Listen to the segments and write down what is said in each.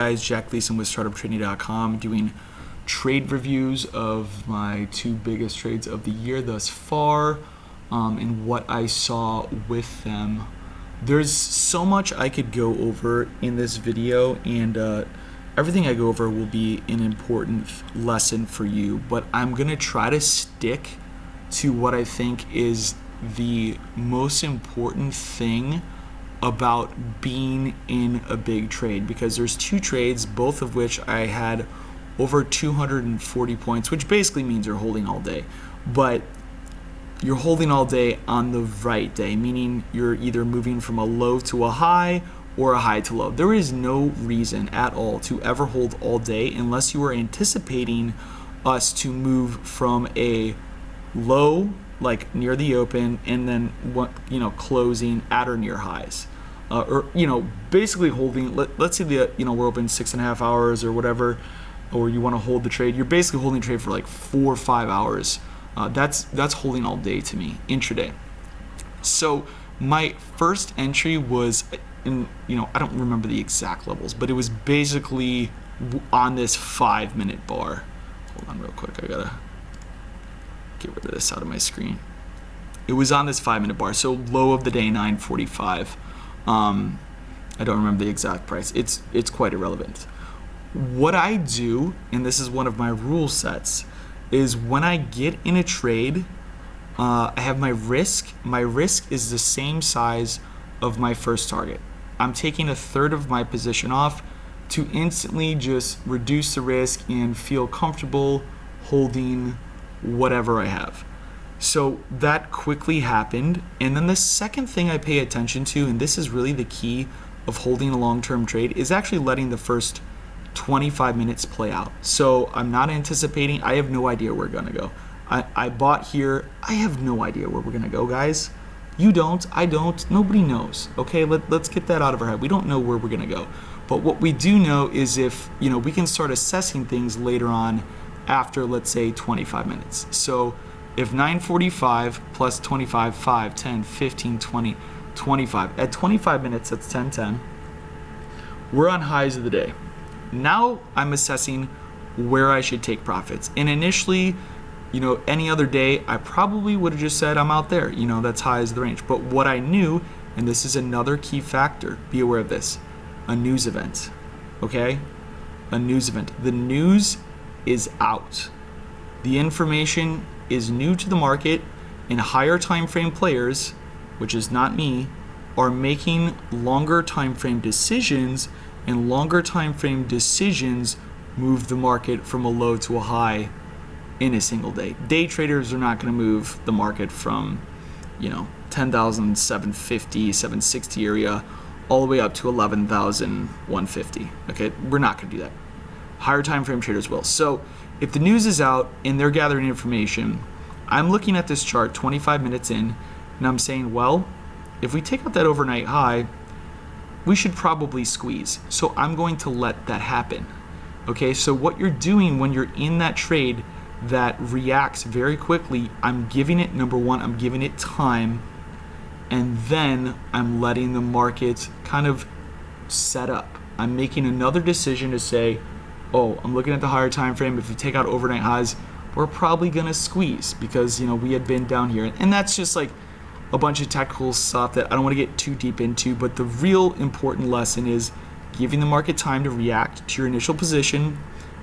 Guys, Jack Gleason with Startuptrading.com doing trade reviews of my two biggest trades of the year thus far, and what I saw with them. There's so much I could go over in this video, and everything I go over will be an important lesson for you, but I'm gonna try to stick to what I think is the most important thing about being in a big trade, because there's two trades, both of which I had over 240 points, which basically means you're holding all day, but you're holding all day on the right day, meaning you're either moving from a low to a high or a high to low. There is no reason at all to ever hold all day unless you are anticipating us to move from a low, like near the open, and then closing at or near highs, or basically holding. Let's say we're open 6.5 hours or whatever, or you want to hold the trade. You're basically holding trade for like 4 or 5 hours. That's holding all day to me, intraday. So my first entry was in, I don't remember the exact levels, but it was basically on this 5-minute bar. Hold on real quick, I gotta get rid of this out of my screen. It was on this 5-minute bar, so low of the day 9:45. I don't remember the exact price. It's quite irrelevant. What I do, and this is one of my rule sets, is when I get in a trade, I have my risk. My risk is the same size of my first target. I'm taking 1/3 of my position off to instantly just reduce the risk and feel comfortable holding whatever I have. So that quickly happened. And then the second thing I pay attention to, and this is really the key of holding a long-term trade, is actually letting the first 25 minutes play out. So I'm not anticipating. I have no idea where we're gonna go. I bought here. I have no idea where we're gonna go, guys. You don't, I don't, nobody knows. Okay, let's get that out of our head. We don't know where we're gonna go. But what we do know is if we can start assessing things later on after, let's say, 25 minutes. So if 9:45 plus 25, 5, 10, 15, 20, 25. At 25 minutes, that's 10:10. We're on highs of the day. Now I'm assessing where I should take profits. And initially, any other day, I probably would have just said I'm out there. That's highs of the range. But what I knew, and this is another key factor, be aware of this, a news event, okay? A news event. The news is out. The information is new to the market, and higher time frame players, which is not me, are making longer time frame decisions, and longer time frame decisions move the market from a low to a high in a single day. Day traders are not going to move the market from 10,750, 760 area all the way up to 11,150. Okay, we're not going to do that. Higher time frame traders will. So if the news is out and they're gathering information, I'm looking at this chart 25 minutes in, and I'm saying, well, if we take out that overnight high, we should probably squeeze. So I'm going to let that happen. Okay, so what you're doing when you're in that trade that reacts very quickly, I'm giving it, number one, I'm giving it time, and then I'm letting the market kind of set up. I'm making another decision to say, oh, I'm looking at the higher time frame. If you take out overnight highs, we're probably gonna squeeze because we had been down here. And that's just like a bunch of technical stuff that I don't want to get too deep into, but the real important lesson is giving the market time to react to your initial position,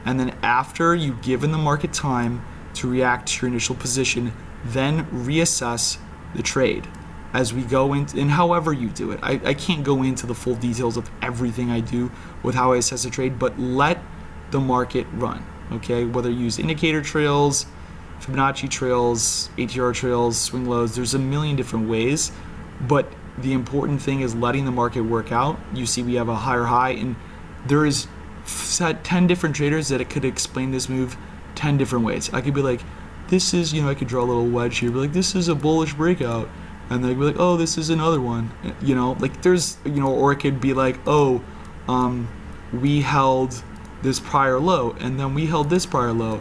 and then after you've given the market time to react to your initial position, then reassess the trade as we go into, and however you do it. I can't go into the full details of everything I do with how I assess a trade, but let the market run, okay? Whether you use indicator trails, Fibonacci trails, ATR trails, swing lows, there's a million different ways, but the important thing is letting the market work out. You see we have a higher high, and there is 10 different traders that it could explain this move 10 different ways. I could be like, this is, I could draw a little wedge here, be like, this is a bullish breakout, and they'd be like, oh, this is another one, like there's, or it could be like, oh, we held this prior low, and then we held this prior low.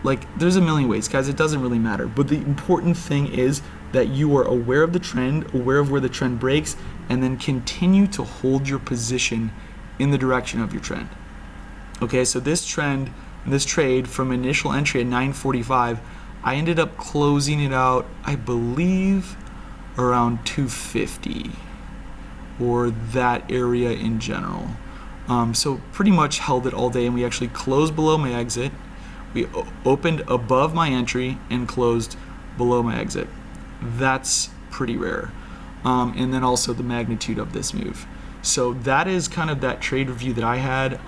Like, there's a million ways, guys. It doesn't really matter. But the important thing is that you are aware of the trend, aware of where the trend breaks, and then continue to hold your position in the direction of your trend. Okay, so this trade from initial entry at 945, I ended up closing it out, I believe, around 250 or that area in general. So pretty much held it all day, and we actually closed below my exit. We opened above my entry and closed below my exit. That's pretty rare. And then also the magnitude of this move. So that is kind of that trade review that I had.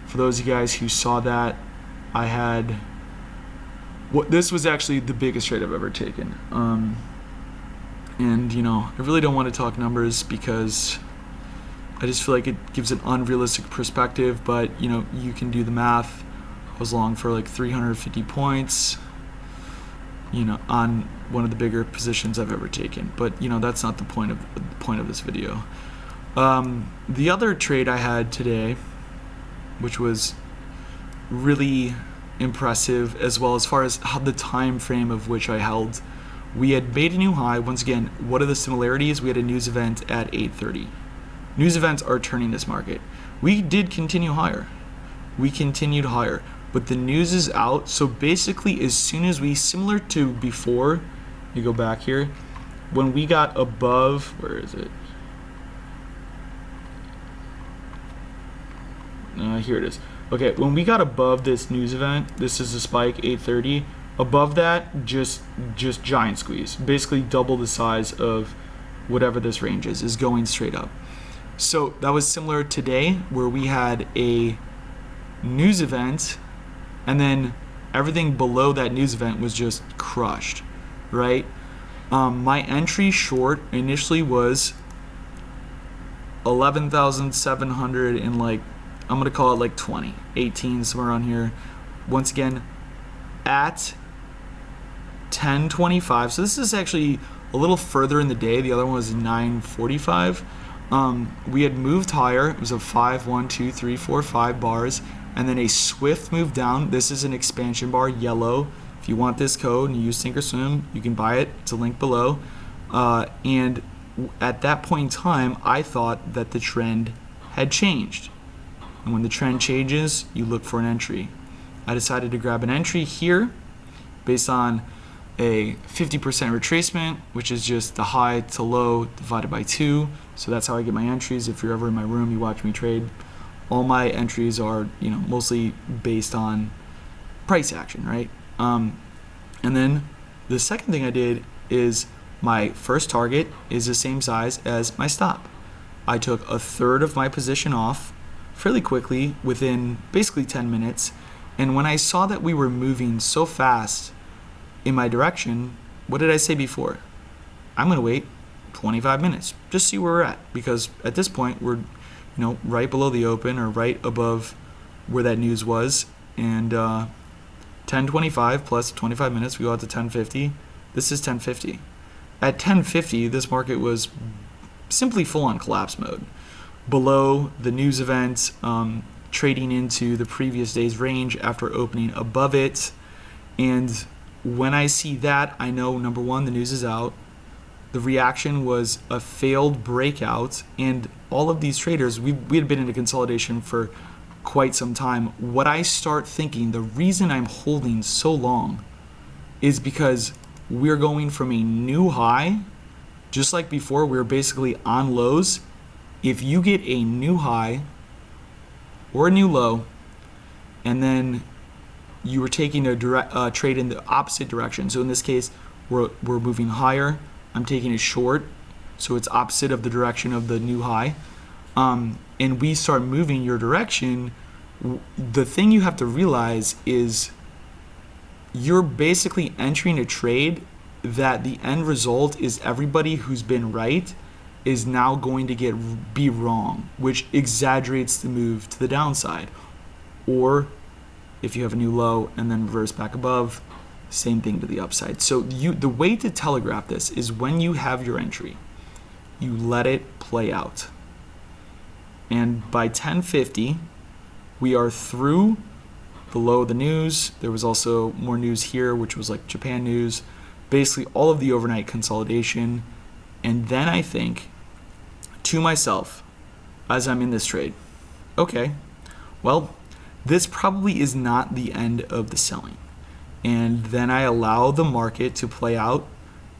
For those of you guys who saw that, this was actually the biggest trade I've ever taken. And I really don't want to talk numbers because I just feel like it gives an unrealistic perspective, but you can do the math. I was long for like 350 points, on one of the bigger positions I've ever taken. But that's not the point of this video. The other trade I had today, which was really impressive, as well as far as how the time frame of which I held, we had made a new high. Once again, what are the similarities? We had a news event at 8:30. News events are turning this market. We did continue higher. We continued higher, but the news is out. So basically, as soon as similar to before, you go back here, when we got above, where is it? Here it is. Okay, when we got above this news event, this is a spike, 8:30. Above that, just giant squeeze. Basically double the size of whatever this range is going straight up. So that was similar today, where we had a news event, and then everything below that news event was just crushed, right? My entry short initially was 11,700 and I'm gonna call it 20, 18, somewhere around here. Once again, at 10:25. So this is actually a little further in the day. The other one was 9:45. We had moved higher. It was a 5, 1, 2, 3, 4, 5 bars, and then a swift move down. This is an expansion bar, yellow. If you want this code and you use Thinkorswim, you can buy it. It's a link below. And at that point in time, I thought that the trend had changed. And when the trend changes, you look for an entry. I decided to grab an entry here based on a 50% retracement, which is just the high to low divided by 2. So that's how I get my entries. If you're ever in my room, you watch me trade, all my entries are mostly based on price action, right? And then the second thing I did is my first target is the same size as my stop. I took a third of my position off fairly quickly within basically 10 minutes. And when I saw that we were moving so fast in my direction, what did I say before? I'm gonna wait 25 minutes, just see where we're at, because at this point we're right below the open or right above where that news was. And 10:25 plus 25 minutes, we go out to 10:50. This is 10:50. At 10:50, this market was simply full on collapse mode. Below the news event, trading into the previous day's range after opening above it. And when I see that, I know, number one, the news is out. The reaction was a failed breakout, and all of these traders, we had been in a consolidation for quite some time. What I start thinking, the reason I'm holding so long is because we're going from a new high, just like before, we're basically on lows. If you get a new high or a new low, and then you were taking a trade in the opposite direction. So in this case, we're moving higher. I'm taking it short, so it's opposite of the direction of the new high. And we start moving your direction. The thing you have to realize is you're basically entering a trade that the end result is everybody who's been right is now going to be wrong, which exaggerates the move to the downside. Or if you have a new low and then reverse back above, same thing to the upside. So the way to telegraph this is when you have your entry, you let it play out. And by 10:50, we are through the low of the news. There was also more news here, which was like Japan news, basically all of the overnight consolidation. And then I think to myself, as I'm in this trade, okay, well, this probably is not the end of the selling. And then I allow the market to play out,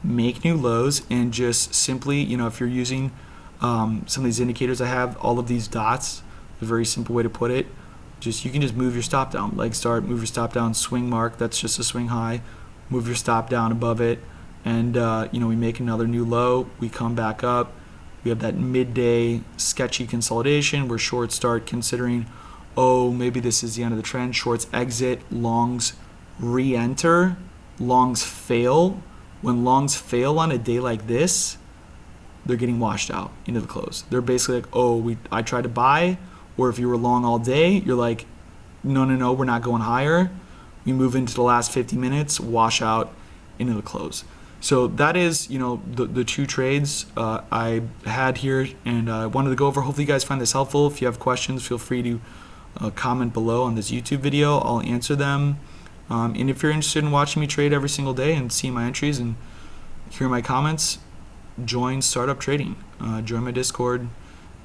make new lows, and just simply, if you're using some of these indicators I have, all of these dots, a very simple way to put it, you can just move your stop down. Leg start, move your stop down, swing mark, that's just a swing high, move your stop down above it, and we make another new low, we come back up, we have that midday sketchy consolidation where shorts start considering, oh, maybe this is the end of the trend, shorts exit, longs re-enter, longs fail. When longs fail on a day like this, they're getting washed out into the close. They're basically like, oh, I tried to buy, or if you were long all day, you're like, no, we're not going higher. We move into the last 50 minutes, wash out into the close. So that is, the two trades I had here, and I wanted to go over. Hopefully you guys find this helpful. If you have questions, feel free to comment below on this YouTube video. I'll answer them. And if you're interested in watching me trade every single day and seeing my entries and hearing my comments, join Startup Trading. Join my Discord.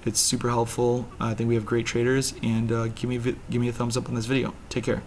It's super helpful. I think we have great traders. And give me a thumbs up on this video. Take care.